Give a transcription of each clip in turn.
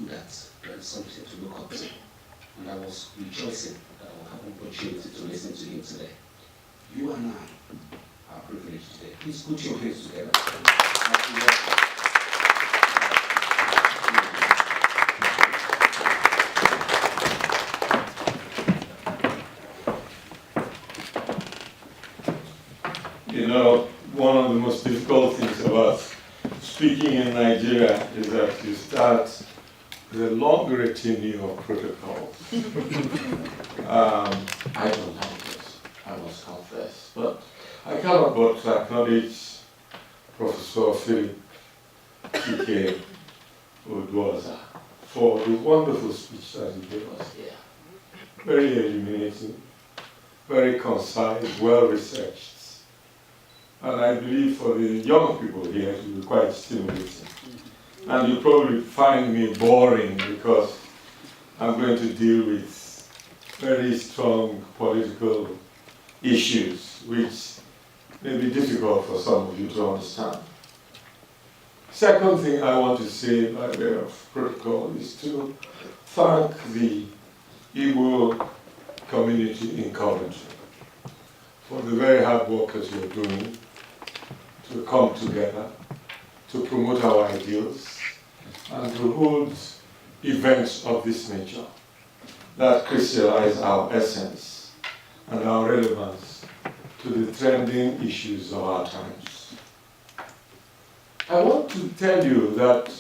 that's something to look up to. And I was rejoicing that I will have an opportunity to listen to him today. You and I are privileged today. Please put your hands together. You know, one of the most difficult things about speaking in Nigeria is that you start with a long retinue of protocols. I don't like this, I must confess. But I cannot but to acknowledge Professor Philip T.K. Odwoza for the wonderful speech that he gave us here. Very illuminating, very concise, well-researched. And I believe for the young people here, it will be quite stimulating. And you'll probably find me boring because I'm going to deal with very strong political issues, which may be difficult for some of you to understand. Second thing I want to say by way of protocol is to thank the Igbo community in Coventry for the very hard work that you're doing to come together, to promote our ideals, and to hold events of this nature that crystallize our essence and our relevance to the trending issues of our times. I want to tell you that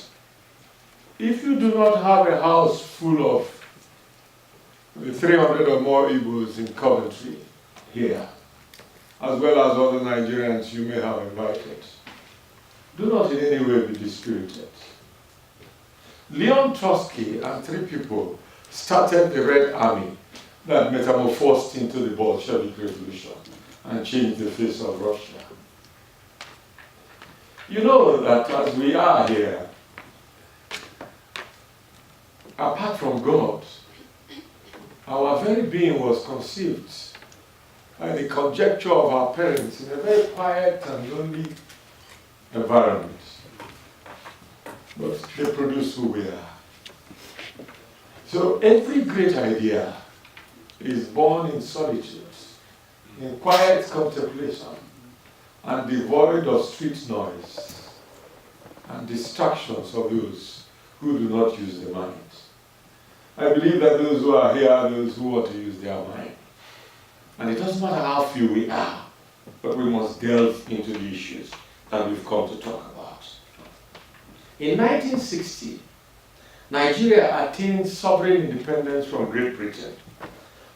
if you do not have a house full of the 300 or more Igbos in Coventry here, as well as other Nigerians you may have invited, do not in any way be dispirited. Leon Trotsky and 3 people started the Red Army that metamorphosed into the Bolshevik Revolution and changed the face of Russia. You know that as we are here, apart from God, our very being was conceived by the conjecture of our parents in a very quiet and lonely environment. But they produce who we are. So every great idea is born in solitude, in quiet contemplation, and devoid of street noise and distractions of those who do not use the mind. I believe that those who are here are those who want to use their mind. And it doesn't matter how few we are, but we must delve into the issues that we've come to talk about. In 1960, Nigeria attained sovereign independence from Great Britain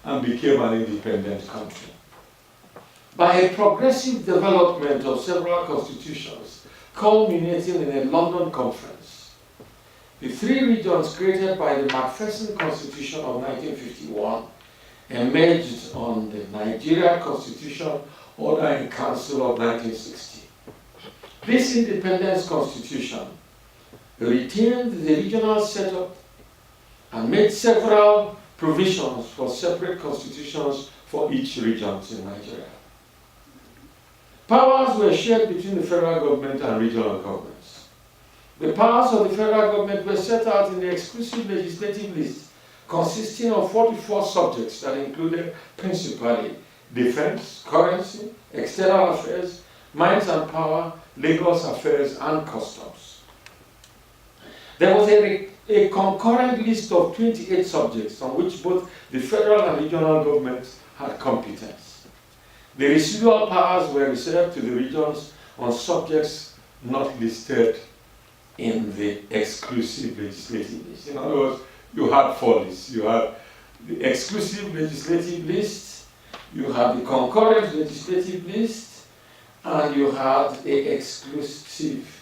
and became an independent country. By a progressive development of several constitutions, culminating in a London conference, the 3 regions created by the Macpherson Constitution of 1951 emerged on the Nigeria Constitution Order in Council of 1960. This independence constitution retained the regional setup and made several provisions for separate constitutions for each region in Nigeria. Powers were shared between the federal government and regional governments. The powers of the federal government were set out in the exclusive legislative list consisting of 44 subjects that included principally defense, currency, external affairs, mines and power, Lagos affairs, and customs. There was a concurrent list of 28 subjects on which both the federal and regional governments had competence. The residual powers were reserved to the regions on subjects not listed in the exclusive legislative list. In other words, you had 4 lists. You had the exclusive legislative list, you had the concurrent legislative list, and you had the exclusive,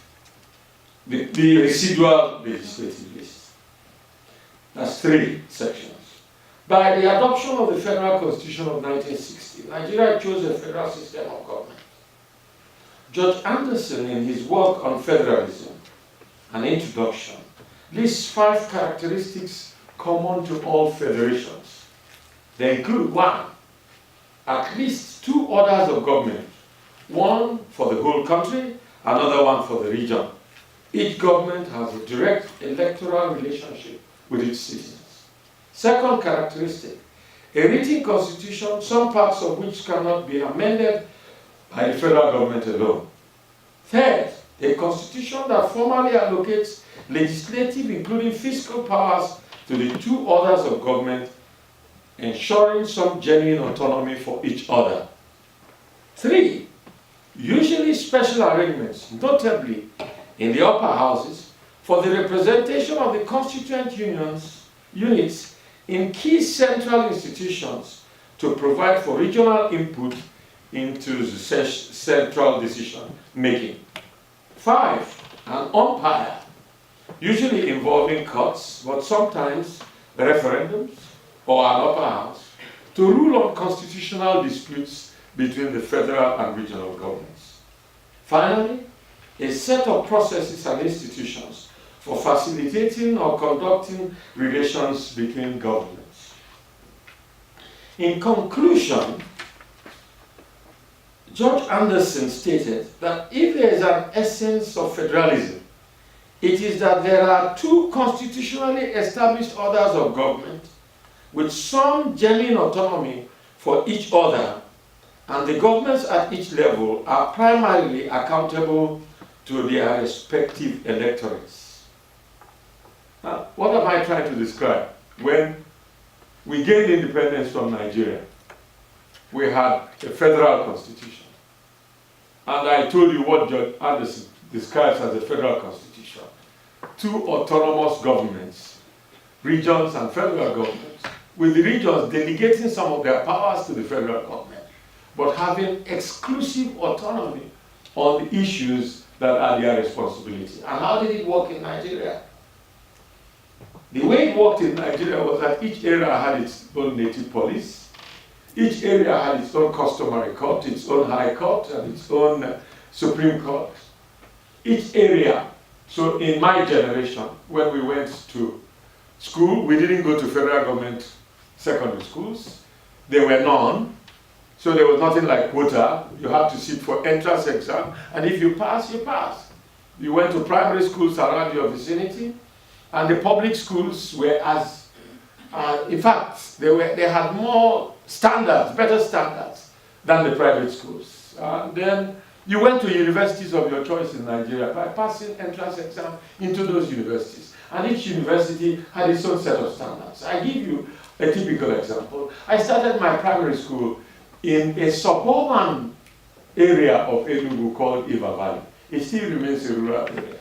the residual legislative list. That's 3 sections. By the adoption of the Federal Constitution of 1960, Nigeria chose a federal system of government. Judge Anderson, in his work on federalism, an introduction, lists 5 characteristics common to all federations. They include 1, at least 2 orders of government, one for the whole country, another one for the region. Each government has a direct electoral relationship with its citizens. Second characteristic, a written constitution, some parts of which cannot be amended by the federal government alone. Third, a constitution that formally allocates legislative, including fiscal powers, to the two orders of government, ensuring some genuine autonomy for each other. Three, usually special arrangements, notably in the upper houses, for the representation of the constituent units in key central institutions to provide for regional input into the central decision making. Five, an umpire, usually involving courts, but sometimes referendums or an upper house, to rule on constitutional disputes between the federal and regional governments. Finally, a set of processes and institutions for facilitating or conducting relations between governments. In conclusion, George Anderson stated that if there is an essence of federalism, it is that there are two constitutionally established orders of government with some genuine autonomy for each other, and the governments at each level are primarily accountable to their respective electorates. Now, what am I trying to describe? When we gained independence from Nigeria, we had a federal constitution. And I told you what George Anderson describes as a federal constitution. Two autonomous governments, regions and federal governments, with the regions delegating some of their powers to the federal government, but having exclusive autonomy on the issues that are their responsibility. And how did it work in Nigeria? The way it worked in Nigeria was that each area had its own native police, each area had its own customary court, its own high court, and its own Supreme Court. Each area, so in my generation, when we went to school, we didn't go to federal government secondary schools. There were none. So there was nothing like quota. You had to sit for entrance exam, and if you pass, you pass. You went to primary schools around your vicinity, and the public schools were as, in fact, they had more standards, better standards than the private schools. And then you went to universities of your choice in Nigeria by passing entrance exam into those universities. And each university had its own set of standards. I give you a typical example. I started my primary school in a suburban area of Enugu called Iva Valley. It still remains a rural area.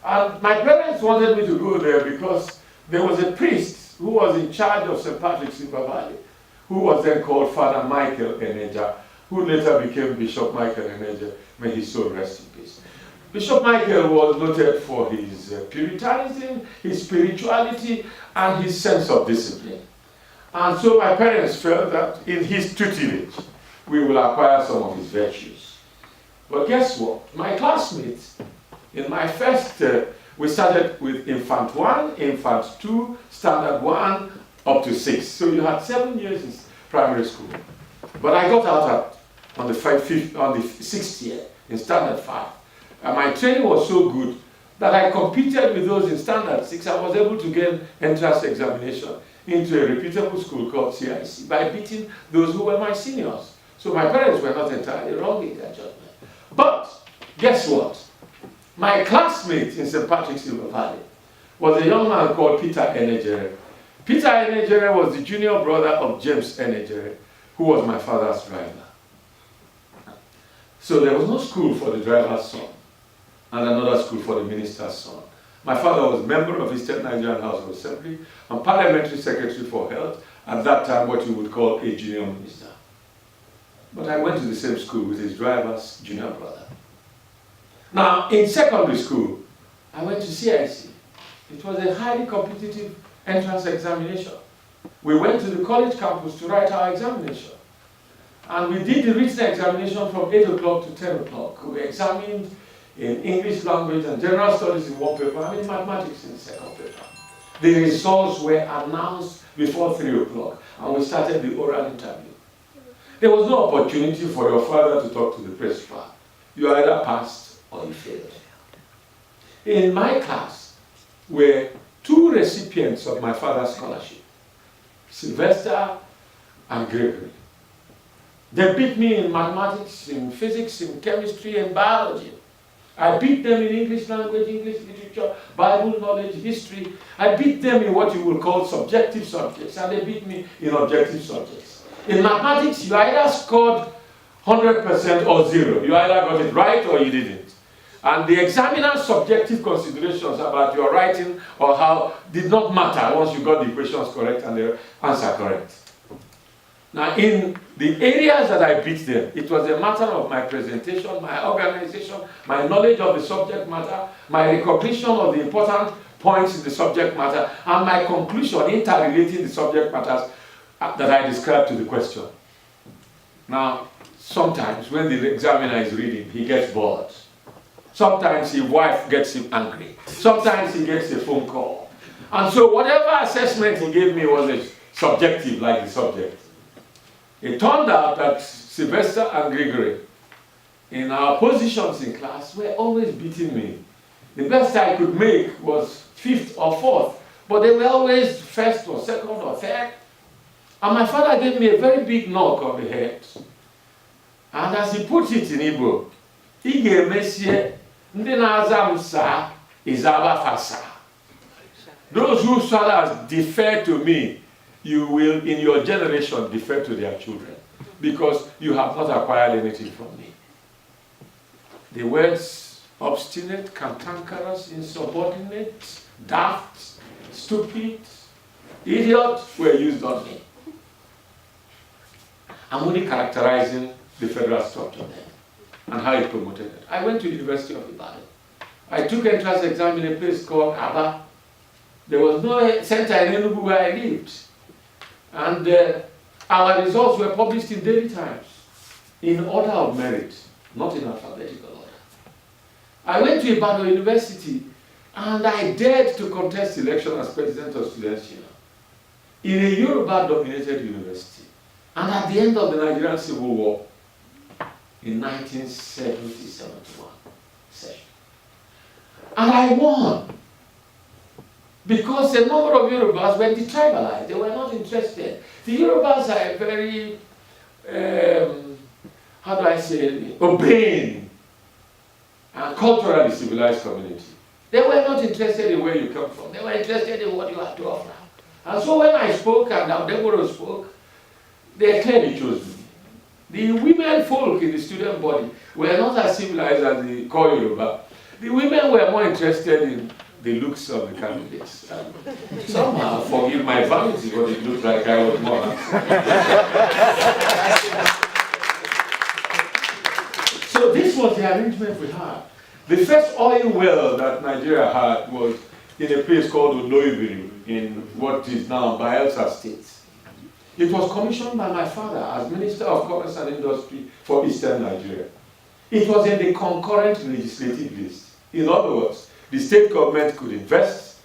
And my parents wanted me to go there because there was a priest who was in charge of St. Patrick's Iva Valley, who was then called Father Michael Eneja, who later became Bishop Michael Eneja. May his soul rest in peace. Bishop Michael was noted for his puritanism, his spirituality, and his sense of discipline. And so my parents felt that in his tutelage, we will acquire some of his virtues. But guess what? My classmates, in my first, we started with Infant 1, Infant 2, Standard 1, up to 6. So you had 7 years in primary school. But I got out on the 6th year, in Standard 5. And my training was so good that I competed with those in Standard 6. I was able to get entrance examination into a reputable school called CIC by beating those who were my seniors. So my parents were not entirely wrong in their judgment. But guess what? My classmate in St. Patrick's River Valley was a young man called Peter Enejere. Peter Enejere was the junior brother of James Enejere, who was my father's driver. So there was no school for the driver's son and another school for the minister's son. My father was a member of Eastern Nigerian House of Assembly and parliamentary secretary for health, at that time what you would call a junior minister. But I went to the same school with his driver's junior brother. Now, in secondary school, I went to CIC. It was a highly competitive entrance examination. We went to the college campus to write our examination. And we did the written examination from 8 o'clock to 10 o'clock. We examined in English language and general studies in one paper and in mathematics in the second paper. The results were announced before 3 o'clock, and we started the oral interview. There was no opportunity for your father to talk to the principal. You either passed or you failed. in my class were two recipients of my father's scholarship, Sylvester and Gregory. They beat me in mathematics, in physics, in chemistry, and biology. I beat them in English language, English literature, Bible knowledge, history. I beat them in what you will call subjective subjects, and they beat me in objective subjects. In mathematics, you either scored 100% or 0. You either got it right or you didn't. And the examiner's subjective considerations about your writing or how did not matter once you got the equations correct and the answer correct. Now, in the areas that I beat them, it was a matter of my presentation, my organization, my knowledge of the subject matter, my recognition of the important points in the subject matter, and my conclusion interrelating the subject matters that I described to the question. Now, sometimes when the examiner is reading, he gets bored. Sometimes his wife gets him angry. Sometimes he gets a phone call. And so whatever assessment he gave me was subjective, like the subject. It turned out that Sylvester and Gregory, in our positions in class, were always beating me. The best I could make was 5th or 4th, but they were always 1st or 2nd or 3rd. And my father gave me a very big knock on the head. And as he put it in Igbo, Ige Mesie, Ndi na-aza Sa, Izaba Fasa. Those who shall defer to me, you will, in your generation, defer to their children, because you have not acquired anything from me. The words obstinate, cantankerous, insubordinate, daft, stupid, idiot were used on me. I'm only characterizing the federal structure then and how it promoted it. I went to the University of Ibadan. I took entrance exam in a place called Aba. There was no center in Enugu where I lived. And our results were published in daily times, in order of merit, not in alphabetical order. I went to Ibadan University, and I dared to contest election as president of Students' Union in a Yoruba-dominated university. And at the end of the Nigerian Civil War, in 1970-71 session. And I won. Because a number of Yorubas were detribalized. They were not interested. The Yorubas are a very, obeying and culturally civilized community. They were not interested in where you come from. They were interested in what you had to offer. And so when I spoke and Nwodo spoke, they clearly chose me. The women folk in the student body were not as civilized as the core Yoruba. The women were more interested in the looks of the candidates. Somehow, forgive my vanity, but it looked like I was more. So this was the arrangement we had. The first oil well that Nigeria had was in a place called Onoibiri in what is now Bayelsa State. It was commissioned by my father as Minister of Commerce and Industry for Eastern Nigeria. It was in the concurrent legislative list. In other words, the state government could invest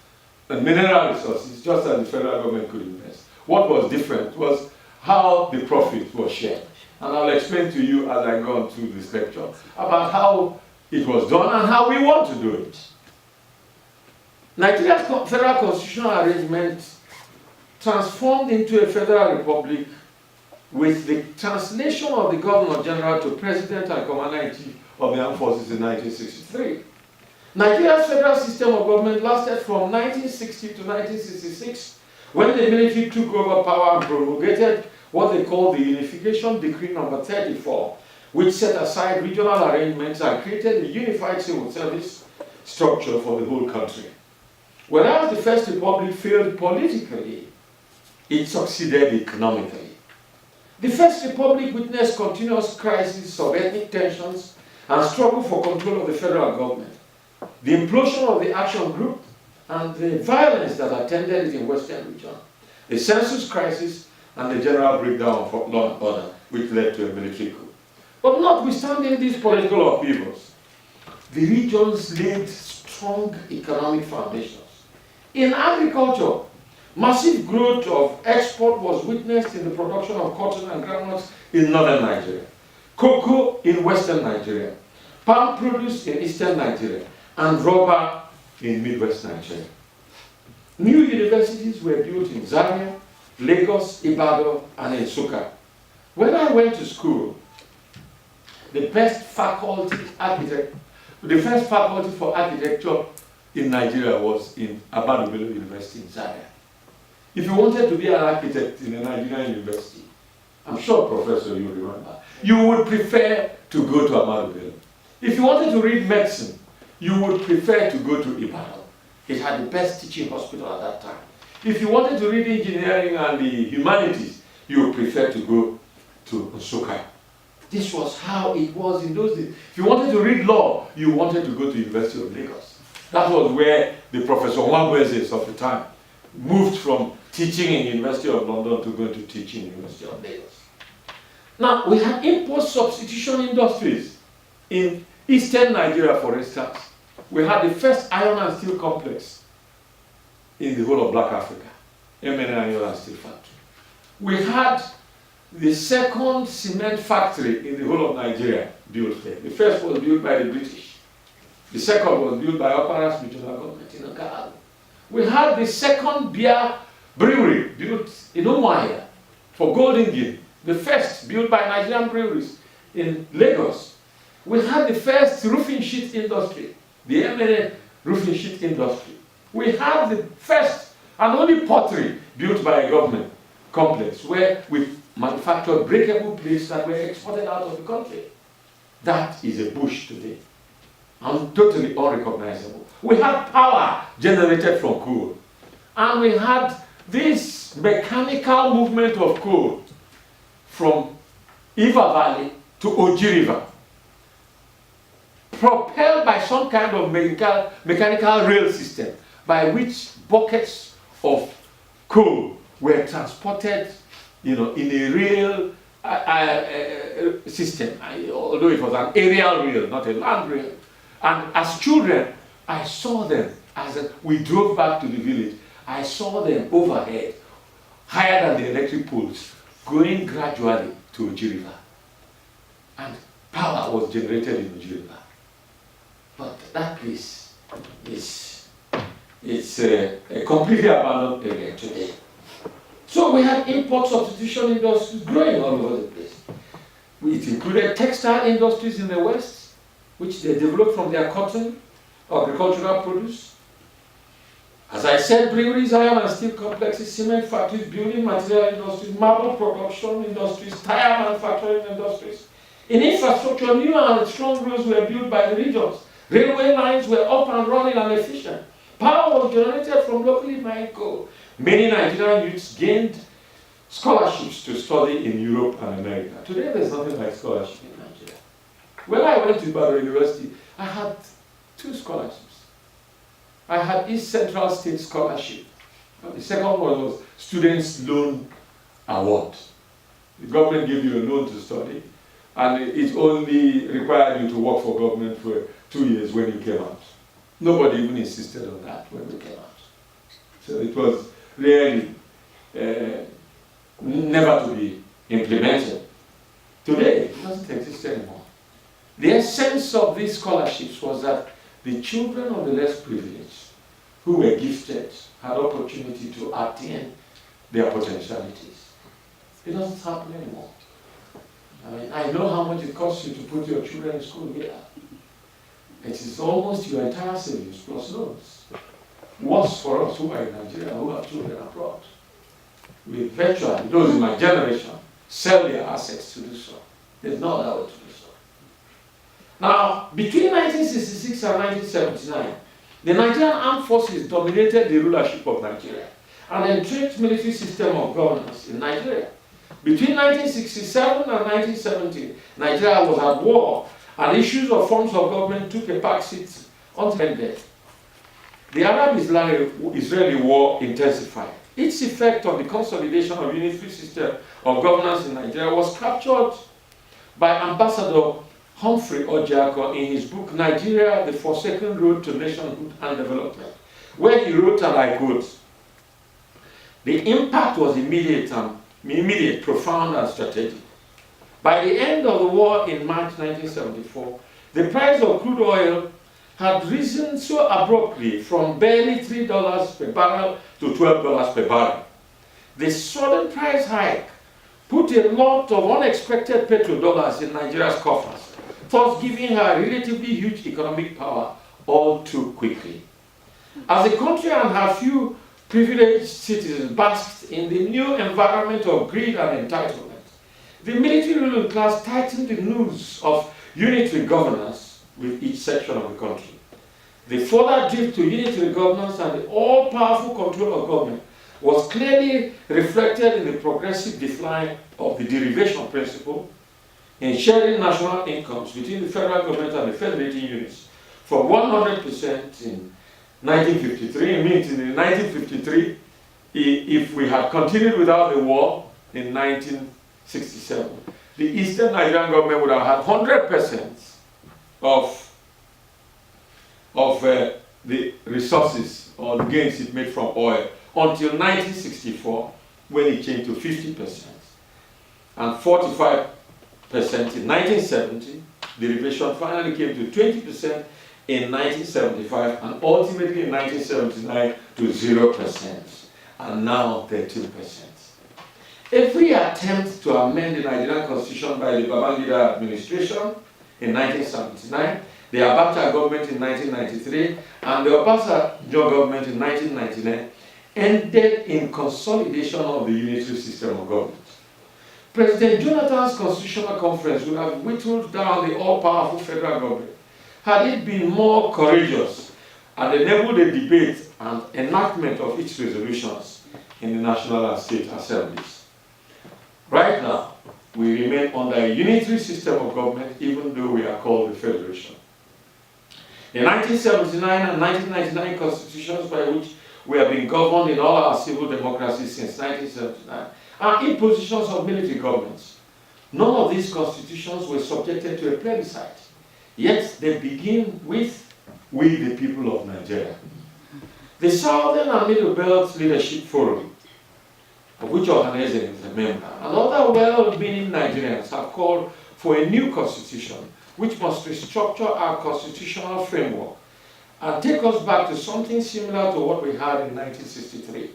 in mineral resources just as the federal government could invest. What was different was how the profit was shared. And I'll explain to you as I go on through this lecture about how it was done and how we want to do it. Nigeria's federal constitutional arrangement transformed into a federal republic with the translation of the Governor General to President and Commander-in-Chief of the Armed Forces in 1963. Nigeria's federal system of government lasted from 1960 to 1966, when the military took over power and promulgated what they called the Unification Decree No. 34, which set aside regional arrangements and created a unified civil service structure for the whole country. Whereas the First Republic failed politically, it succeeded economically. The First Republic witnessed continuous crises of ethnic tensions and struggle for control of the federal government, the implosion of the Action Group, and the violence that attended it in Western region, the census crisis, and the general breakdown of law and order, which led to a military coup. But notwithstanding these political upheavals, the regions laid strong economic foundations. In agriculture, massive growth of export was witnessed in the production of cotton and groundnuts in northern Nigeria, cocoa in western Nigeria, palm produce in eastern Nigeria, and rubber in Midwest Nigeria. New universities were built in Zaria, Lagos, Ibadan, and Nsukka. When I went to school, the first faculty for architecture in Nigeria was in Ahmadu Bello University in Zaria. If you wanted to be an architect in a Nigerian university, I'm sure, Professor, you remember, you would prefer to go to Ahmadu Bello. If you wanted to read medicine, you would prefer to go to Ibadan. It had the best teaching hospital at that time. If you wanted to read engineering and the humanities, you would prefer to go to Nsukka. This was how it was in those days. If you wanted to read law, you wanted to go to University of Lagos. That was where the Professor Nwangwezes of the time moved from teaching in University of London to going to teach in University of Lagos. Now, we had import substitution industries in eastern Nigeria, for instance. We had the first iron and steel complex in the whole of Black Africa, MN Iron and Steel Factory. We had the second cement factory in the whole of Nigeria built there. The first was built by the British. The second was built by Okara's regional government in Okara. We had the second beer brewery built in Umuahia for Golden Guinea. The first built by Nigerian breweries in Lagos. We had the first roofing sheet industry, the MN roofing sheet industry. We had the first and only pottery built by a government complex where we manufactured breakable plates that were exported out of the country. That is a bush today, and totally unrecognizable. We had power generated from coal, and we had this mechanical movement of coal from Iva Valley to Oji River, propelled by some kind of mechanical rail system by which buckets of coal were transported, in a rail system, although it was an aerial rail, not a land rail. And as children, I saw them as we drove back to the village. I saw them overhead, higher than the electric poles, going gradually to Oji River. And power was generated in Oji River. But that place is a completely abandoned area today. So we had import substitution industries growing all over the place. It included textile industries in the West, which they developed from their cotton, agricultural produce. As I said, breweries, iron and steel complexes, cement factories, building material industries, marble production industries, tire manufacturing industries. In infrastructure, new and strong roads were built by the regions. Railway lines were up and running and efficient. Power was generated from locally mined coal. Many Nigerian youths gained scholarships to study in Europe and America. Today, there's nothing like scholarship in Nigeria. When I went to Ibadan University, I had 2 scholarships. I had East Central State Scholarship. The second one was Students' Loan Award. The government gave you a loan to study, and it only required you to work for government for 2 years when you came out. Nobody even insisted on that when we came out. So it was really never to be implemented. Today, it doesn't exist anymore. The essence of these scholarships was that the children of the less privileged, who were gifted, had opportunity to attain their potentialities. It doesn't happen anymore. I know how much it costs you to put your children in school here. It is almost your entire savings plus loans. Worse for us who are in Nigeria, who have children abroad. We virtually, those in my generation, sell their assets to do so. There's no other way to do so. Now, between 1966 and 1979, the Nigerian Armed Forces dominated the rulership of Nigeria and entrenched military system of governance in Nigeria. Between 1967 and 1970, Nigeria was at war, and issues of forms of government took a backseat until death. The Arab-Israeli war intensified. Its effect on the consolidation of unitary system of governance in Nigeria was captured by Ambassador Humphrey Ojiako in his book, Nigeria, the Forsaken Road to Nationhood and Development, where he wrote, and I quote, "The impact was immediate, profound, and strategic. By the end of the war in March 1974, the price of crude oil had risen so abruptly from barely $3 per barrel to $12 per barrel. The sudden price hike put a lot of unexpected petrodollars in Nigeria's coffers, thus giving her relatively huge economic power all too quickly. As the country and her few privileged citizens basked in the new environment of greed and entitlement, the military ruling class tightened the noose of unitary governance with each section of the country. The further drift to unitary governance and the all-powerful control of government was clearly reflected in the progressive decline of the derivation principle in sharing national incomes between the federal government and the federating units from 100% in 1953. It means in 1953, if we had continued without the war in 1967, the Eastern Nigerian government would have had 100% of the resources or the gains it made from oil until 1964, when it changed to 50% and 45% in 1970. Derivation finally came to 20% in 1975 and ultimately in 1979 to 0%, and now 13%. Every attempt to amend the Nigerian constitution by the Babangida administration in 1979, the Abacha government in 1993, and the Obasanjo government in 1999 ended in consolidation of the unitary system of government. President Jonathan's constitutional conference would have whittled down the all-powerful federal government had it been more courageous and enabled a debate and enactment of its resolutions in the national and state assemblies. Right now, we remain under a unitary system of government, even though we are called the Federation. The 1979 and 1999 constitutions by which we have been governed in all our civil democracies since 1979 are impositions of military governments. None of these constitutions were subjected to a plebiscite, yet they begin with "We the people of Nigeria." The Southern and Middle Belt Leadership Forum, of which Ohaneze is a member, and other well-meaning Nigerians have called for a new constitution which must restructure our constitutional framework and take us back to something similar to what we had in 1963.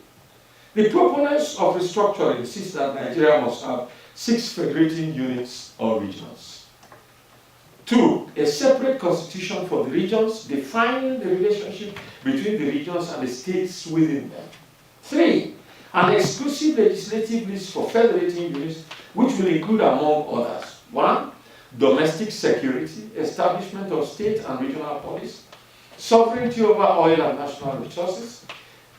The proponents of restructuring insist that Nigeria must have 6 federating units or regions. 2, a separate constitution for the regions, defining the relationship between the regions and the states within them. 3, an exclusive legislative list for federating units, which will include, among others, 1, domestic security, establishment of state and regional police, sovereignty over oil and national resources.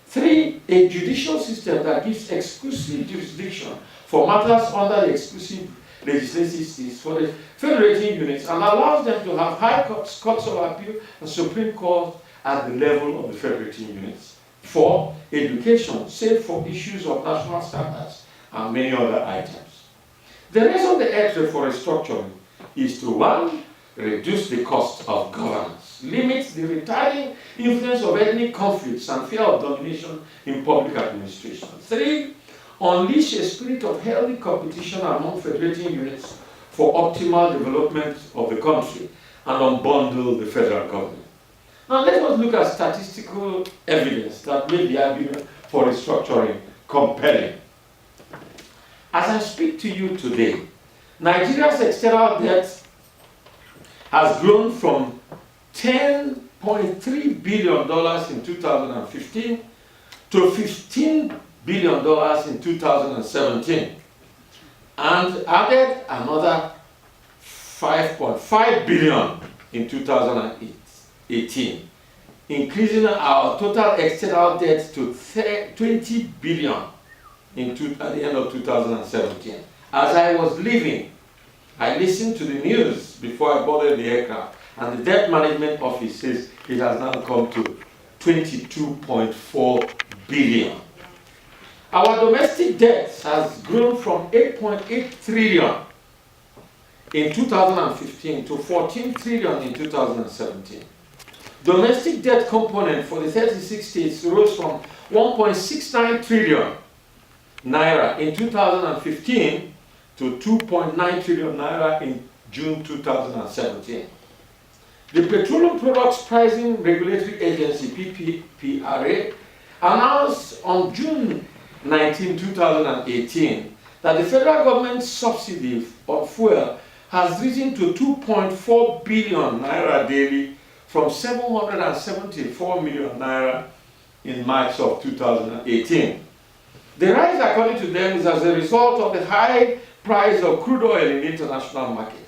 3, a judicial system that gives exclusive jurisdiction for matters under the exclusive legislative states for the federating units and allows them to have high courts, courts of appeal, and Supreme Court at the level of the federating units. 4, education, save for issues of national standards and many other items. The reason the entry for restructuring is to 1, reduce the cost of governance, limit the retarding influence of ethnic conflicts and fear of domination in public administration. 3, unleash a spirit of healthy competition among federating units for optimal development of the country and unbundle the federal government. Now let us look at statistical evidence that made the argument for restructuring compelling. As I speak to you today, Nigeria's external debt has grown from $10.3 billion in 2015 to $15 billion in 2017, and added another $5.5 billion in 2018, increasing our total external debt to $20 billion at the end of 2017. As I was leaving, I listened to the news before I boarded the aircraft, and the debt management office says it has now come to $22.4 billion. Our domestic debt has grown from 8.8 trillion in 2015 to 14 trillion in 2017. Domestic debt component for the 36 states rose from 1.69 trillion naira in 2015 to 2.9 trillion naira in June 2017. the Petroleum Products Pricing Regulatory Agency, PPPRA, announced on June 19, 2018, that the federal government's subsidy of fuel has risen to 2.4 billion naira daily from 774 million naira in March of 2018. The rise, according to them, is as a result of the high price of crude oil in the international market.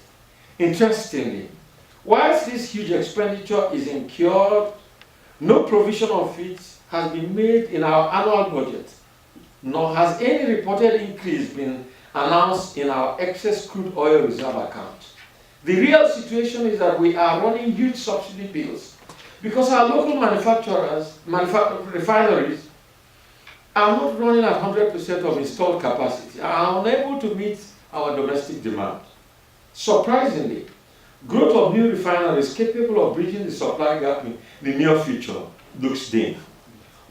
Interestingly, whilst this huge expenditure is incurred, no provision of it has been made in our annual budget, nor has any reported increase been announced in our excess crude oil reserve account. The real situation is that we are running huge subsidy bills because our local refineries are not running at 100% of installed capacity, are unable to meet our domestic demand. Surprisingly, growth of new refineries capable of bridging the supply gap in the near future looks dim.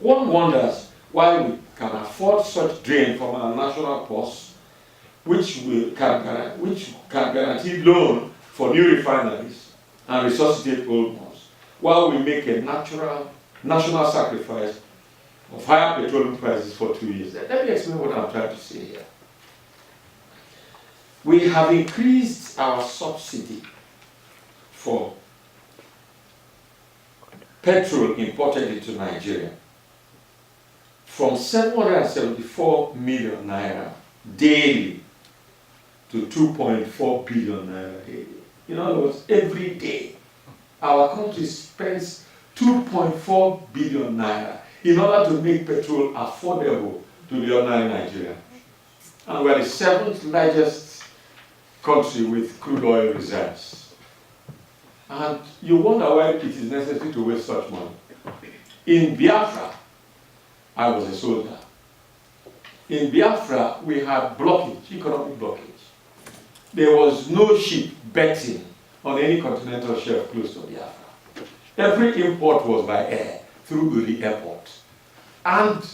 One wonders why we can afford such drain from our national purse, which can guarantee loan for new refineries and resuscitate old ones, while we make a national sacrifice of higher petroleum prices for 2 years. Let me explain what I'm trying to say here. We have increased our subsidy for petrol imported into Nigeria from 774 million naira daily to 2.4 billion naira daily. In other words, every day our country spends 2.4 billion naira in order to make petrol affordable to the ordinary Nigerian. And we're the 7th largest country with crude oil reserves. And you wonder why it is necessary to waste such money. In Biafra, I was a soldier. In Biafra, we had blockage, economic blockage. There was no ship betting on any continental shelf close to Biafra. Every import was by air through Uri Airport. And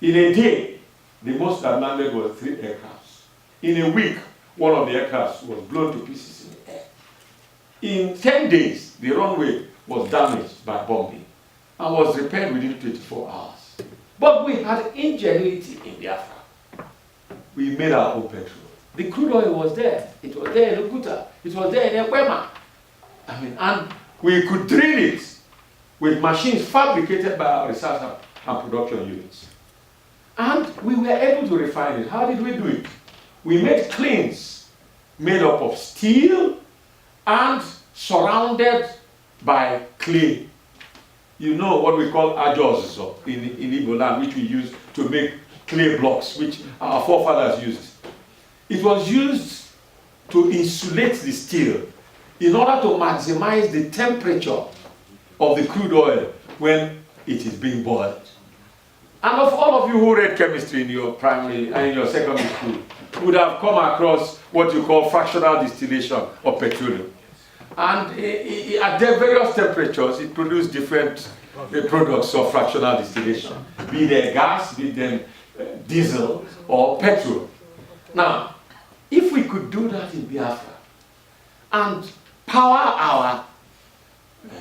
in a day, the most that landed was 3 aircrafts. In a week, one of the aircrafts was blown to pieces in the air. In 10 days, the runway was damaged by bombing and was repaired within 24 hours. But we had ingenuity in Biafra. We made our own petrol. The crude oil was there. It was there in Okuta. It was there in Ekwema. And we could drill it with machines fabricated by our research and production units. And we were able to refine it. How did we do it? We made kilns made up of steel and surrounded by clay. You know what we call ajos in Igbo land, which we use to make clay blocks, which our forefathers used. It was used to insulate the steel in order to maximize the temperature of the crude oil when it is being boiled. And of all of you who read chemistry in your primary and in your secondary school would have come across what you call fractional distillation of petroleum. And at their various temperatures, it produced different products of fractional distillation, be they gas, be them diesel or petrol. Now, if we could do that in Biafra and power our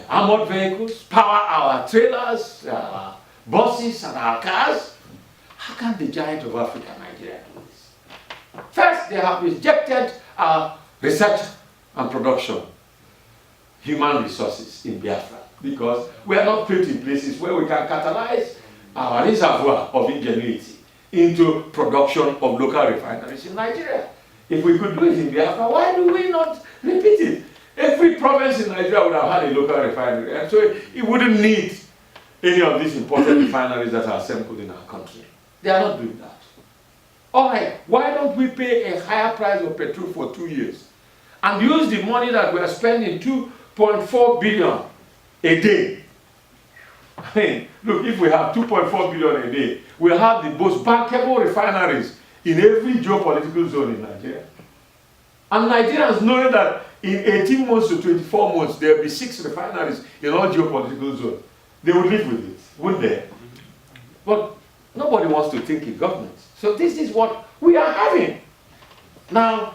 armored vehicles, power our trailers, our buses and our cars, how can the giant of Africa, Nigeria, do this? First, they have rejected our research and production, human resources in Biafra, because we are not put in places where we can catalyze our reservoir of ingenuity into production of local refineries in Nigeria. If we could do it in Biafra, why do we not repeat it? Every province in Nigeria would have had a local refinery, and so it wouldn't need any of these important refineries that are assembled in our country. They are not doing that. All right, why don't we pay a higher price of petrol for 2 years and use the money that we are spending, 2.4 billion a day? I mean, look, if we have 2.4 billion a day, we'll have the most bankable refineries in every geopolitical zone in Nigeria. And Nigerians knowing that in 18 months to 24 months, there will be 6 refineries in all geopolitical zones, they would live with it, wouldn't they? But nobody wants to think in government. So this is what we are having. Now,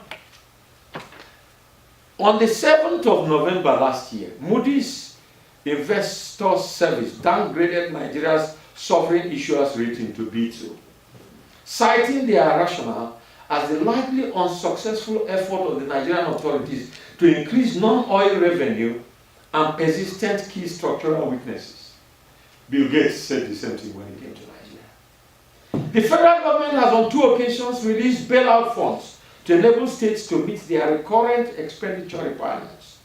On the 7th of November last year, Moody's Investor Service downgraded Nigeria's sovereign issuers rating to B2, citing their rationale as the likely unsuccessful effort of the Nigerian authorities to increase non-oil revenue and persistent key structural weaknesses. Bill Gates said the same thing when he came to Nigeria. The federal government has on 2 occasions released bailout funds to enable states to meet their recurrent expenditure requirements.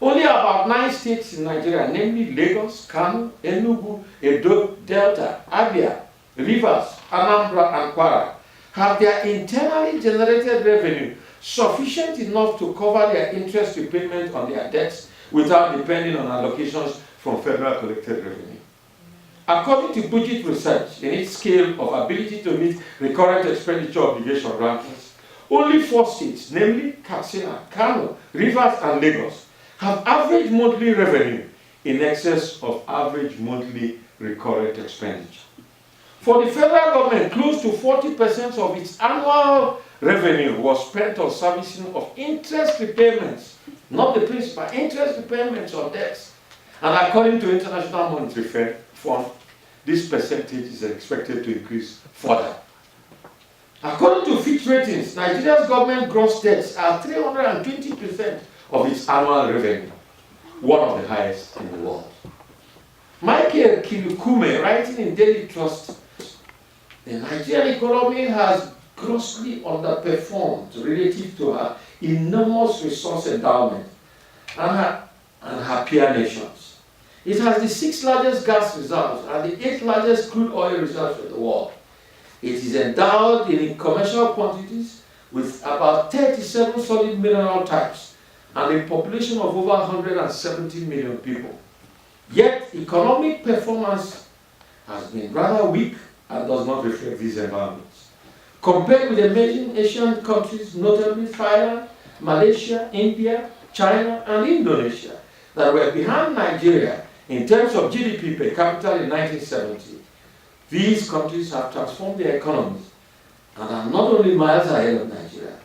Only about 9 states in Nigeria, namely Lagos, Kano, Enugu, Edo, Delta, Abia, Rivers, Anambra, and Kwara, have their internally generated revenue sufficient enough to cover their interest repayment on their debts without depending on allocations from federal collected revenue. According to Budget Research, in its scale of ability to meet recurrent expenditure obligation rankings, only 4 states, namely Katsina, Kano, Rivers, and Lagos, have average monthly revenue in excess of average monthly recurrent expenditure. For the federal government, close to 40% of its annual revenue was spent on servicing of interest repayments, not the principal, interest repayments on debts. And according to International Monetary Fund, this percentage is expected to increase further. According to Fitch Ratings, Nigeria's government gross debts are 320% of its annual revenue, one of the highest in the world. Michael Kilukume, writing in Daily Trust, the Nigerian economy has grossly underperformed relative to her enormous resource endowment and her peer nations. It has the 6th largest gas reserves and the 8th largest crude oil reserves in the world. It is endowed in commercial quantities with about 37 solid mineral types and a population of over 170 million people. Yet, economic performance has been rather weak and does not reflect these environments. Compared with emerging Asian countries, notably Thailand, Malaysia, India, China, and Indonesia, that were behind Nigeria in terms of GDP per capita in 1970, these countries have transformed their economies and are not only miles ahead of Nigeria,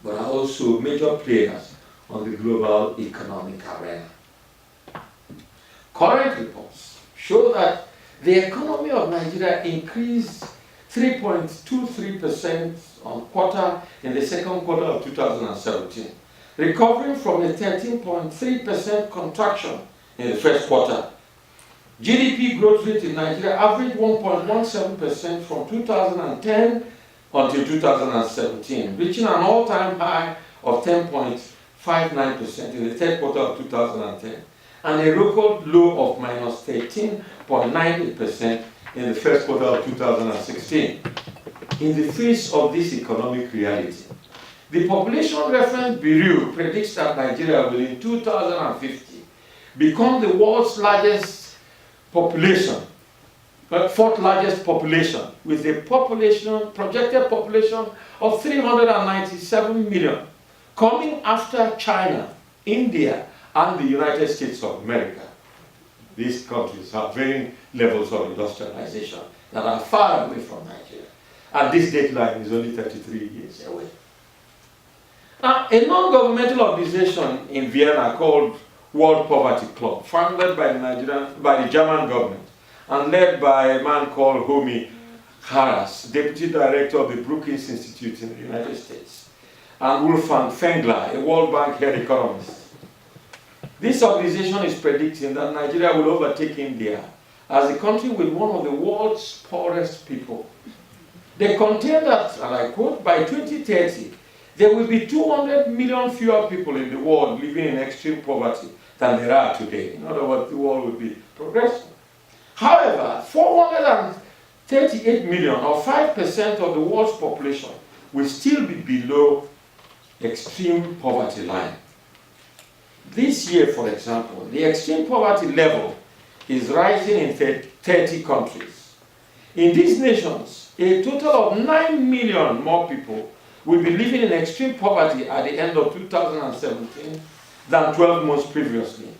but are also major players on the global economic arena. Current reports show that the economy of Nigeria increased 3.23% on quarter in the second quarter of 2017, recovering from a 13.3% contraction in the first quarter. GDP growth rate in Nigeria averaged 1.17% from 2010 until 2017, reaching an all-time high of 10.59% in the third quarter of 2010, and a record low of minus 13.98% in the first quarter of 2016. In the face of this economic reality, the Population Reference Bureau predicts that Nigeria will in 2050 become the world's largest population, fourth largest population, with a projected population of 397 million, coming after China, India, and the United States of America. These countries have varying levels of industrialization that are far away from Nigeria. And this deadline is only 33 years away. Now, a non-governmental organization in Vienna called World Poverty Club, founded by the German government and led by a man called Homi Haras, Deputy Director of the Brookings Institute in the United States, and Wolfgang Fengler, a World Bank head economist. This organization is predicting that Nigeria will overtake India as a country with one of the world's poorest people. They contend that, and I quote, by 2030, there will be 200 million fewer people in the world living in extreme poverty than there are today. In other words, the world will be progressing. However, 438 million, or 5% of the world's population, will still be below extreme poverty line. This year, for example, the extreme poverty level is rising in 30 countries. In these nations, a total of 9 million more people will be living in extreme poverty at the end of 2017 than 12 months previously,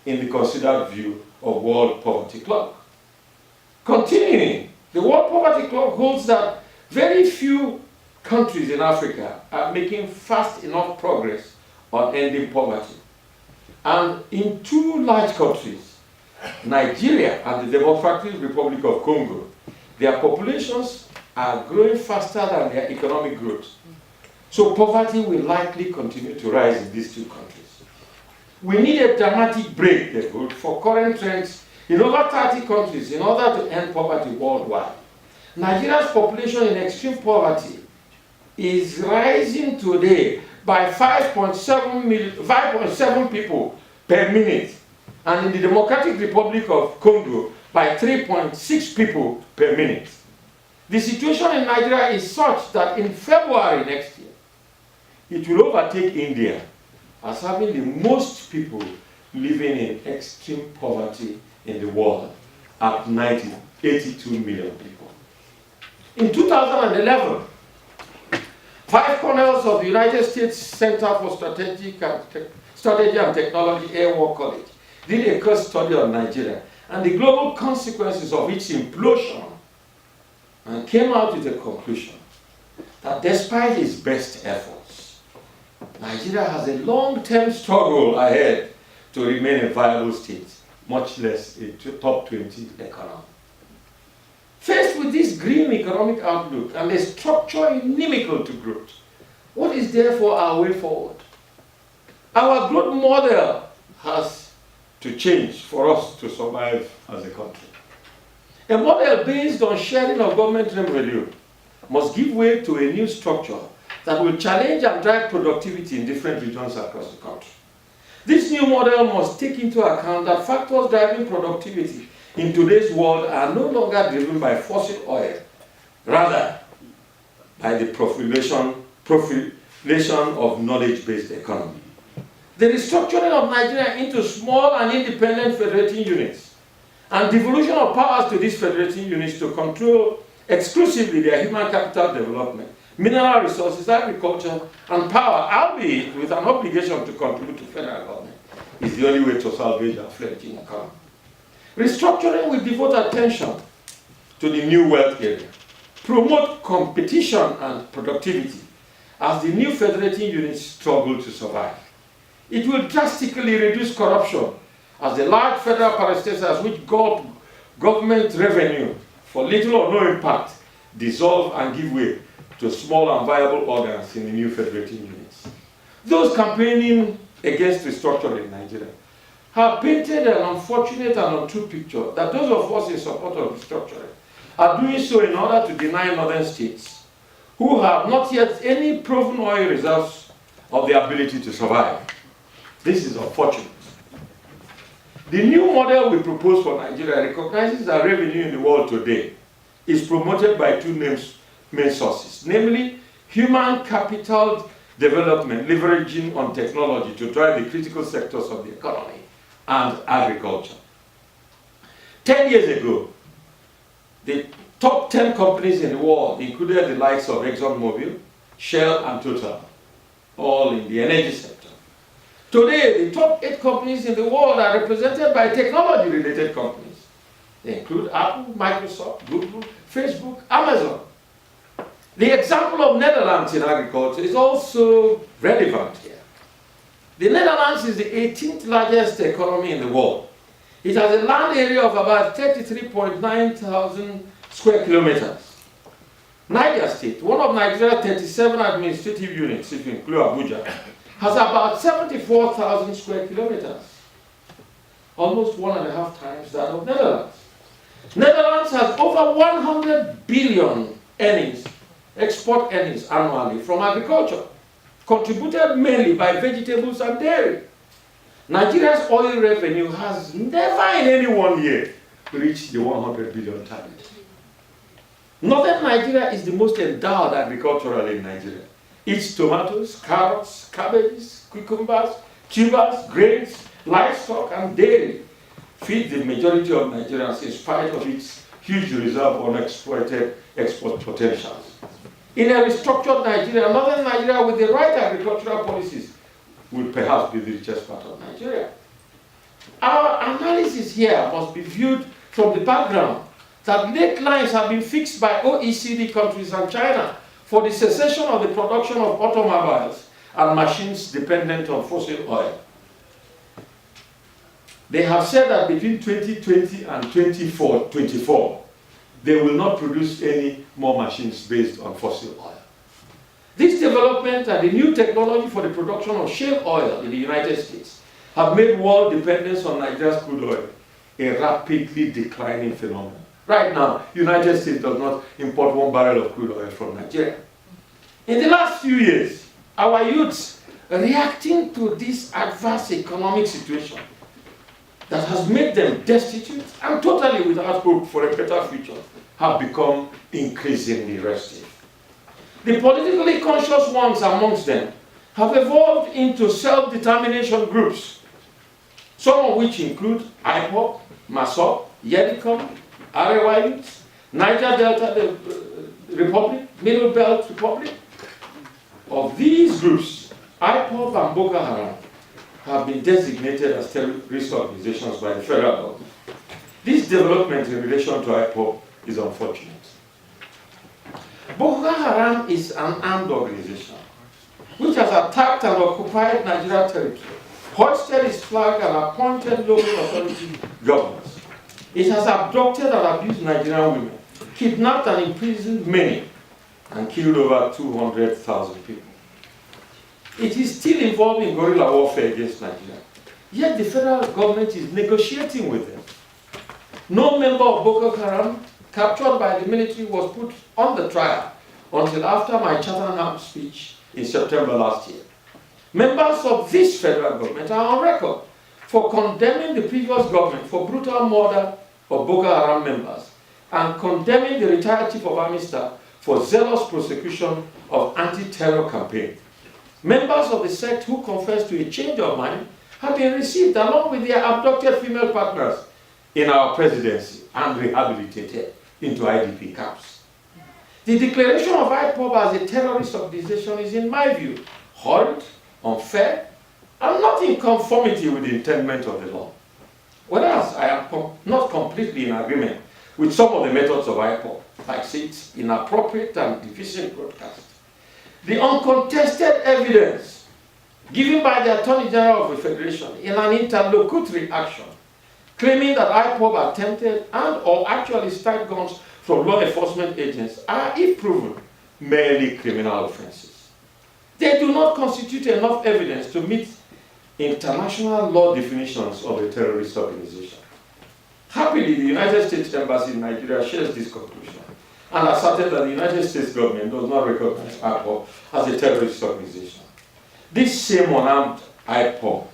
in the considered view of World Poverty Club. Continuing, the World Poverty Club holds that very few countries in Africa are making fast enough progress on ending poverty. And in two large countries, Nigeria and the Democratic Republic of Congo, their populations are growing faster than their economic growth. So poverty will likely continue to rise in these two countries. We need a dramatic break, therefore, for current trends in over 30 countries in order to end poverty worldwide. Nigeria's population in extreme poverty is rising today by 5.7 people per minute, and in the Democratic Republic of Congo by 3.6 people per minute. The situation in Nigeria is such that in February next year, it will overtake India as having the most people living in extreme poverty in the world at 82 million people. In 2011, 5 colonels of the United States Center for Strategy and Technology Air War College did a case study on Nigeria and the global consequences of its implosion, and came out with a conclusion that despite its best efforts, Nigeria has a long-term struggle ahead to remain a viable state, much less a top 20 economy. Faced with this grim economic outlook and a structure inimical to growth, what is therefore our way forward? Our growth model has to change for us to survive as a country. A model based on sharing of government revenue must give way to a new structure that will challenge and drive productivity in different regions across the country. This new model must take into account that factors driving productivity in today's world are no longer driven by fossil oil, rather by the proliferation of knowledge-based economy. The restructuring of Nigeria into small and independent federating units and devolution of powers to these federating units to control exclusively their human capital development, mineral resources, agriculture, and power, albeit with an obligation to contribute to federal government, is the only way to salvage our fledgling economy. Restructuring will devote attention to the new wealth area, promote competition and productivity as the new federating units struggle to survive. It will drastically reduce corruption as the large federal parastatals which gulp government revenue for little or no impact dissolve and give way to small and viable organs in the new federating units. Those campaigning against restructuring in Nigeria have painted an unfortunate and untrue picture that those of us in support of restructuring are doing so in order to deny northern states who have not yet any proven oil reserves of the ability to survive. This is unfortunate. The new model we propose for Nigeria recognizes that revenue in the world today is promoted by two main sources, namely human capital development, leveraging on technology to drive the critical sectors of the economy, and agriculture. 10 years ago, the top 10 companies in the world included the likes of ExxonMobil, Shell, and Total, all in the energy sector. Today, the top 8 companies in the world are represented by technology-related companies. They include Apple, Microsoft, Google, Facebook, Amazon. The example of Netherlands in agriculture is also relevant here. The Netherlands is the 18th largest economy in the world. It has a land area of about 33.9 thousand square kilometers. Niger State, one of Nigeria's 37 administrative units, if you include Abuja, has about 74,000 square kilometers, almost 1.5 times that of Netherlands. Netherlands has over 100 billion export earnings annually from agriculture, contributed mainly by vegetables and dairy. Nigeria's oil revenue has never in any one year reached the 100 billion target. Northern Nigeria is the most endowed agriculturally in Nigeria. Its tomatoes, carrots, cabbages, cucumbers, tubers, grains, livestock, and dairy feed the majority of Nigerians in spite of its huge reserve of unexploited export potentials. In a restructured Nigeria, Northern Nigeria with the right agricultural policies will perhaps be the richest part of Nigeria. Our analysis here must be viewed from the background that late lines have been fixed by OECD countries and China for the cessation of the production of automobiles and machines dependent on fossil oil. They have said that between 2020 and 2024, they will not produce any more machines based on fossil oil. This development and the new technology for the production of shale oil in the United States have made world dependence on Nigeria's crude oil a rapidly declining phenomenon. Right now, the United States does not import 1 barrel of crude oil from Nigeria. In the last few years, our youths, reacting to this adverse economic situation that has made them destitute and totally without hope for a better future, have become increasingly restive. The politically conscious ones amongst them have evolved into self-determination groups, some of which include IPOB, MASOP, YEDICOM, Arewa Youth, Niger Delta Republic, Middle Belt Republic. Of these groups, IPOB and Boko Haram have been designated as terrorist organizations by the federal government. This development in relation to IPOB is unfortunate. Boko Haram is an armed organization which has attacked and occupied Nigeria territory, hoisted its flag and appointed local authority governors. It has abducted and abused Nigerian women, kidnapped and imprisoned many, and killed over 200,000 people. It is still involved in guerrilla warfare against Nigeria, yet the federal government is negotiating with them. No member of Boko Haram captured by the military was put on the trial until after my Chattanooga speech in September last year. Members of this federal government are on record for condemning the previous government for brutal murder of Boko Haram members and condemning the retired chief of army staff for zealous prosecution of anti-terror campaign. Members of the sect who confess to a change of mind have been received along with their abducted female partners in our presidency and rehabilitated into IDP camps. The declaration of IPOB as a terrorist organization is, in my view, horrid, unfair, and not in conformity with the intent of the law. Whereas I am not completely in agreement with some of the methods of IPOB, like its inappropriate and deficient broadcast. The uncontested evidence given by the Attorney General of the Federation in an interlocutory action claiming that IPOB attempted and or actually stole guns from law enforcement agents are, if proven, merely criminal offenses. They do not constitute enough evidence to meet international law definitions of a terrorist organization. Happily, the United States Embassy in Nigeria shares this conclusion and asserted that the United States government does not recognize IPOB as a terrorist organization. This same unarmed IPOB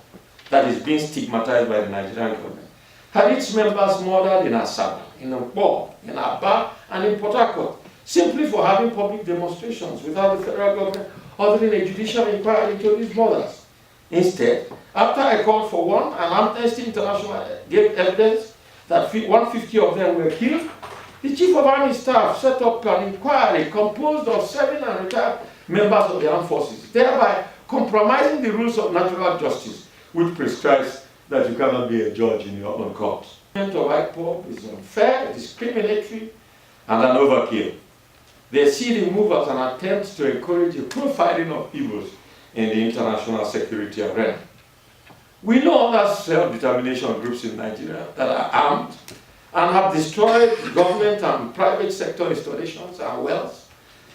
that is being stigmatized by the Nigerian government had its members murdered in Asaba, in Nkpo, in Aba, and in Port Harcourt, simply for having public demonstrations without the federal government ordering a judicial inquiry into these murders. Instead, after I called for one, and Amnesty International gave evidence that 150 of them were killed, the Chief of Army Staff set up an inquiry composed of 7 and retired members of the armed forces, thereby compromising the rules of natural justice, which prescribes that you cannot be a judge in your own court. The treatment of IPOB is unfair, discriminatory, and an overkill. They see the move as an attempt to encourage a profiling of evils in the international security arena. We know other self-determination groups in Nigeria that are armed and have destroyed government and private sector installations and wealth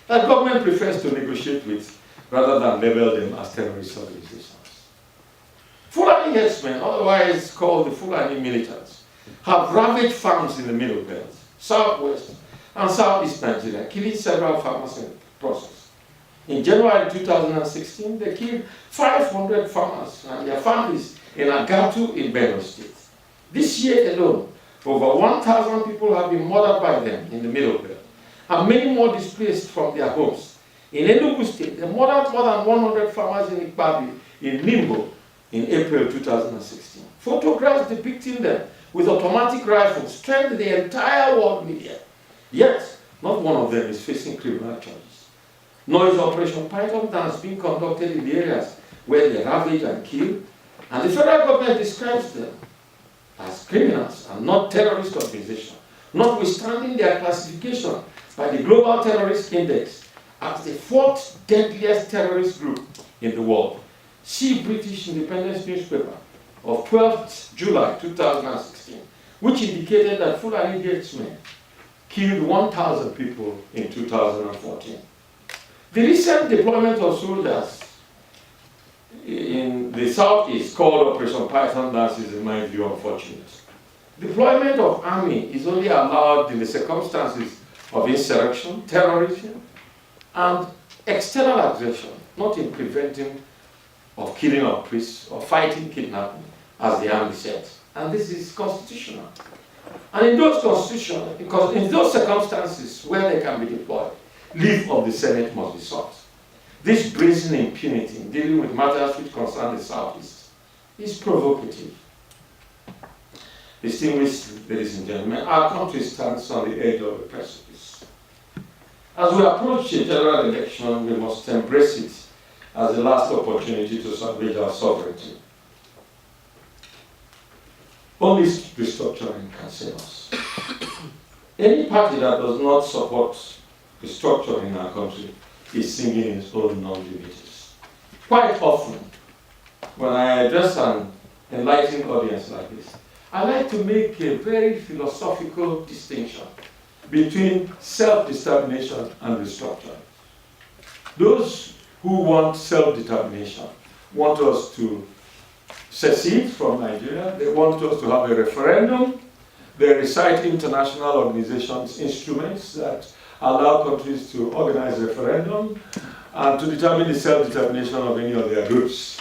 that government prefers to negotiate with rather than label them as terrorist organizations. Fulani herdsmen, otherwise called the Fulani militants, have ravaged farms in the Middle Belt, Southwest, and Southeast Nigeria, killing several farmers in the process. In January 2016, they killed 500 farmers and their families in Agatu in Benue State. This year alone, over 1,000 people have been murdered by them in the Middle Belt, and many more displaced from their homes. In Enugu State, they murdered more than 100 farmers in Ikpabi, in Limbo, in April 2016. Photographs depicting them with automatic rifles trend the entire world media. Yet, not one of them is facing criminal charges. Nor is Operation Python dance being conducted in the areas where they ravage and kill, and the federal government describes them as criminals and not terrorist organizations, notwithstanding their classification by the Global Terrorist Index as the 4th deadliest terrorist group in the world. See British Independence newspaper of 12th July 2016, which indicated that Fulani herdsmen killed 1,000 people in 2014. The recent deployment of soldiers in the southeast, called Operation Python Dance, is in my view unfortunate. Deployment of army is only allowed in the circumstances of insurrection, terrorism, and external aggression, not in preventing of killing of priests or fighting kidnapping, as the army says. And this is constitutional. And in those circumstances where they can be deployed, leave of the Senate must be sought. This brazen impunity in dealing with matters which concern the Southeast is provocative. Distinguished ladies and gentlemen, our country stands on the edge of a precipice. As we approach a general election, we must embrace it as the last opportunity to salvage our sovereignty. Only restructuring can save us. Any party that does not support restructuring in our country is singing its own non-liberties. Quite often, when I address an enlightened audience like this, I like to make a very philosophical distinction between self-determination and restructuring. Those who want self-determination want us to secede from Nigeria. They want us to have a referendum. They recite international organizations' instruments that allow countries to organize referendum and to determine the self-determination of any of their groups.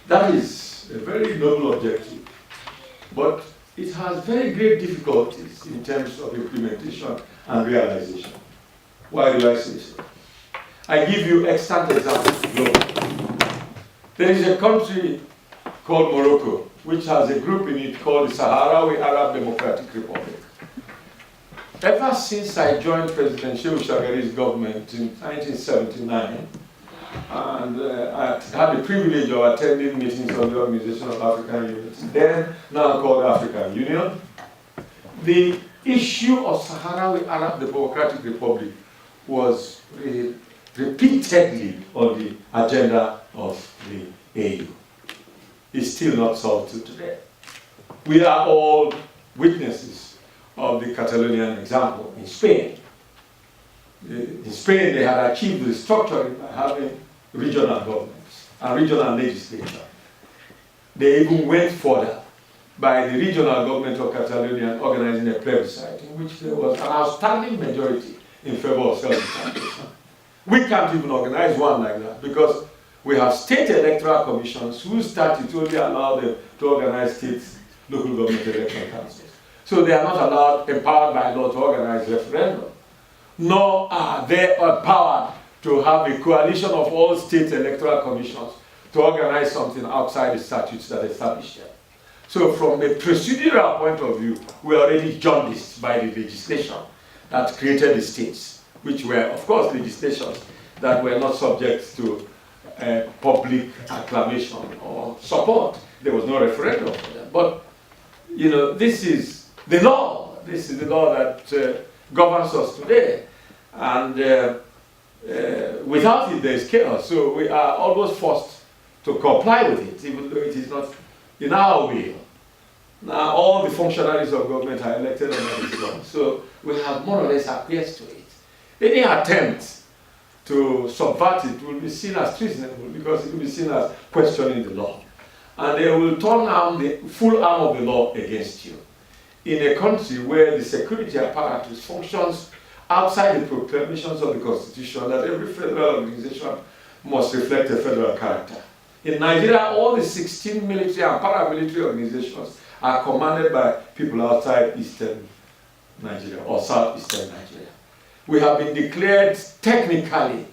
That is a very noble objective, but it has very great difficulties in terms of implementation and realization. Why do I say so? I give you extant examples globally. There is a country called Morocco, which has a group in it called the Sahrawi Arab Democratic Republic. Ever since I joined President Shehu Shagari's government in 1979, and I had the privilege of attending meetings of the Organization of African Unity, then now called African Union, the issue of Sahrawi Arab Democratic Republic was repeatedly on the agenda of the AU. It's still not solved till today. We are all witnesses of the Catalonian example in Spain. In Spain, they had achieved restructuring by having regional governments and regional legislature. They even went further by the regional government of Catalonia organizing a plebiscite in which there was an outstanding majority in favor of self-determination. We can't even organize one like that because we have state electoral commissions whose statutes only allow them to organize state local government election councils. So they are not allowed, empowered by law to organize referendum, nor are they empowered to have a coalition of all state electoral commissions to organize something outside the statutes that establish them. So from a procedural point of view, we are already jaundiced by the legislation that created the states, which were, of course, legislations that were not subject to public acclamation or support. There was no referendum for them. But, you know, this is the law. This is the law that governs us today. And without it, there is chaos. So we are almost forced to comply with it, even though it is not in our will. Now, all the functionaries of government are elected under this law. So we have more or less acquiesced to it. Any attempt to subvert it will be seen as treasonable because it will be seen as questioning the law. And they will turn the full arm of the law against you. In a country where the security apparatus functions outside the proclamations of the Constitution that every federal organization must reflect a federal character. In Nigeria, all the 16 military and paramilitary organizations are commanded by people outside Eastern Nigeria or Southeastern Nigeria. We have been declared technically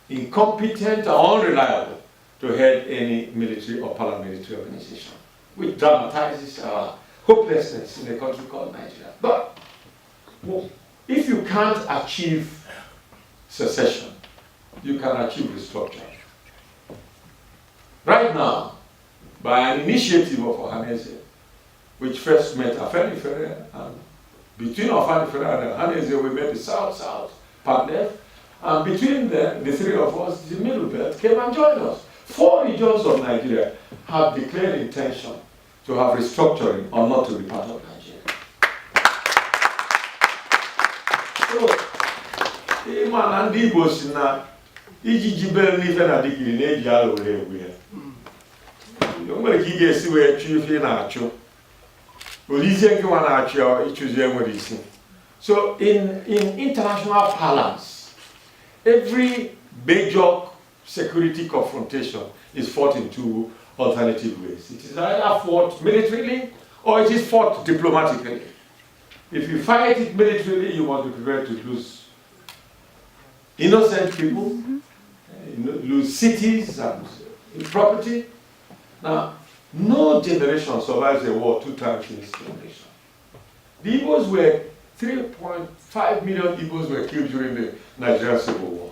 incompetent or unreliable to head any military or paramilitary organization, which dramatizes our hopelessness in a country called Nigeria. But if you can't achieve secession, you can achieve restructuring. Right now, by an initiative of Ohaneze, which first met Afenifere, and between Afenifere and Ohaneze, we met the South-South partners, And between the three of us, the Middle Belt came and joined us. 4 regions of Nigeria have declared intention to have restructuring or not to be part of Nigeria. So, ịma na ndị Igbo si na iji jibere n'ife na digiri na-eji ala were egwu ya. O nwere ka ị ga-esi wee chụ ife ị na-achụ. Olizie nke nwa na-achụ ya ịchụzi enwere isi. So in international parlance, every major security confrontation is fought in 2 alternative ways. It is either fought militarily or it is fought diplomatically. If you fight it militarily, you must be prepared to lose innocent people, lose cities and property. Now, no generation survives a war 2 times in this generation. The Igbos were 3.5 million Igbos were killed during the Nigerian Civil War.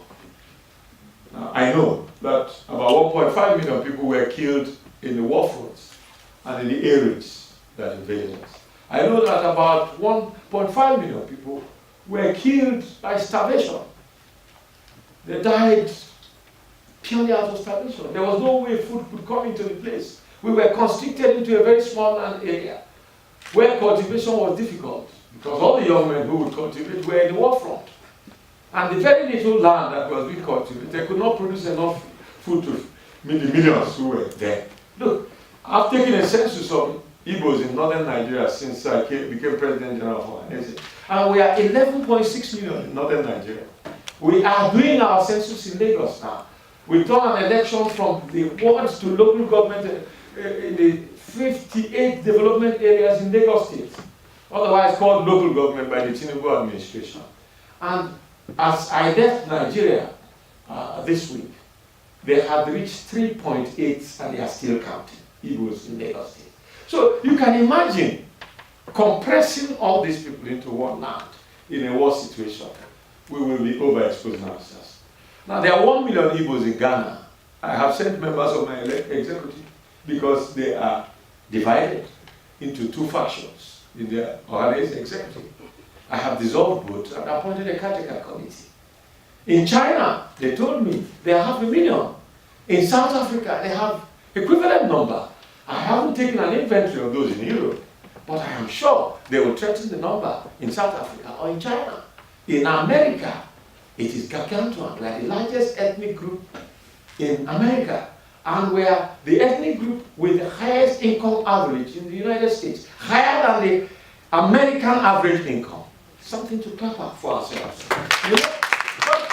Now, I know that about 1.5 million people were killed in the war fronts and in the areas that invaded us. I know that about 1.5 million people were killed by starvation. They died purely out of starvation. There was no way food could come into the place. We were constricted into a very small land area where cultivation was difficult because all the young men who would cultivate were in the war front. And the very little land that was being cultivated could not produce enough food to meet the millions who were there. Look, I've taken a census of Igbos in northern Nigeria since I became President General of Ohanese. And we are 11.6 million in northern Nigeria. We are doing our census in Lagos now. We've done an election from the wards to local government in the 58 development areas in Lagos State, otherwise called local government by the Tinubu administration. And as I left Nigeria this week, they had reached 3.8 and they are still counting Igbos in Lagos State. So you can imagine compressing all these people into one land in a war situation. We will be overexposing ourselves. Now there are 1 million Igbos in Ghana. I have sent members of my executive because they are divided into 2 factions in the Ohanese executive. I have dissolved both and appointed a caretaker committee. In China, they told me they have 500,000. In South Africa, they have equivalent number. I haven't taken an inventory of those in Europe, but I am sure they will threaten the number in South Africa or in China. In America, it is gargantuan. We are the largest ethnic group in America, and we are the ethnic group with the highest income average in the United States, higher than the American average income. Something to clap up for ourselves. You know? But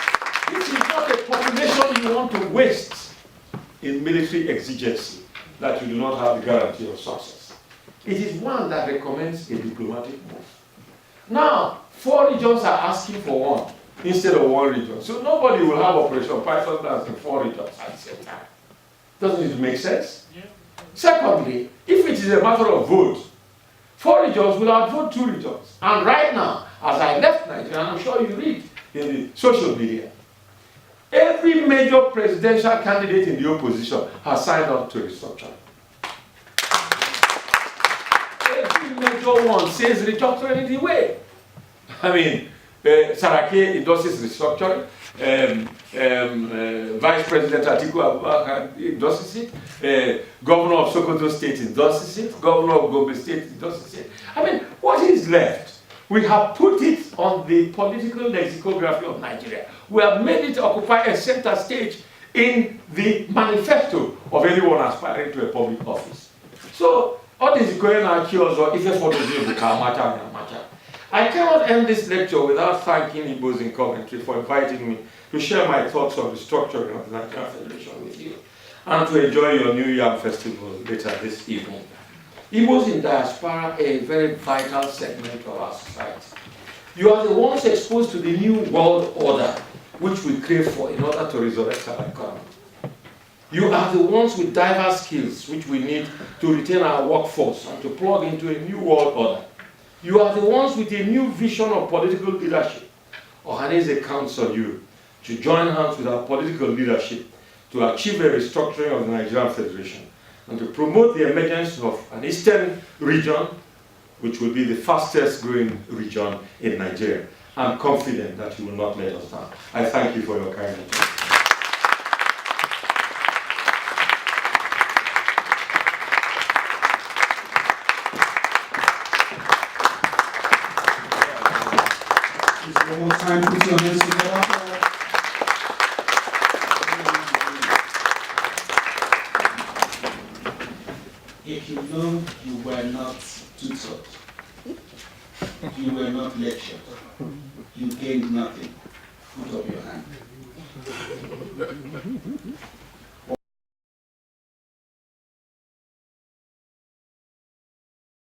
this is not a population you want to waste in military exigency that you do not have the guarantee of success. It is one that recommends a diplomatic move. Now, 4 regions are asking for one instead of 1 region. So nobody will have Operation Python that's in 4 regions at the same time. Doesn't it make sense? Yeah. Secondly, if it is a matter of vote, 4 regions will outvote 2 regions. And right now, as I left Nigeria, and I'm sure you read in the social media, every major presidential candidate in the opposition has signed up to restructuring. Every major one says restructuring is the way. I mean, Saraki endorses restructuring. Vice President Atiku Abubakar endorses it. Governor of Sokoto State endorses it. Governor of Gombe State endorses it. I mean, what is left? We have put it on the political lexicography of Nigeria. We have made it occupy a center stage in the manifesto of anyone aspiring to a public office. So, all this going on here also, if for the I cannot end this lecture without thanking Igbos in Coventry for inviting me to share my thoughts on the structuring of the Nigerian Federation with you and to enjoy your New Yam Festival later this evening. Igbos in diaspora are a very vital segment of our society. You are the ones exposed to the new world order which we crave for in order to resurrect our economy. You are the ones with diverse skills which we need to retain our workforce and to plug into a new world order. You are the ones with a new vision of political leadership. Ohanese counts on you to join hands with our political leadership to achieve a restructuring of the Nigerian Federation and to promote the emergence of an eastern region, which will be the fastest growing region in Nigeria. I'm confident that you will not let us down. I thank you for your kind attention. One more time, put your hands together. If you know you were not tutored, you were not lectured, you gained nothing, put up your hand.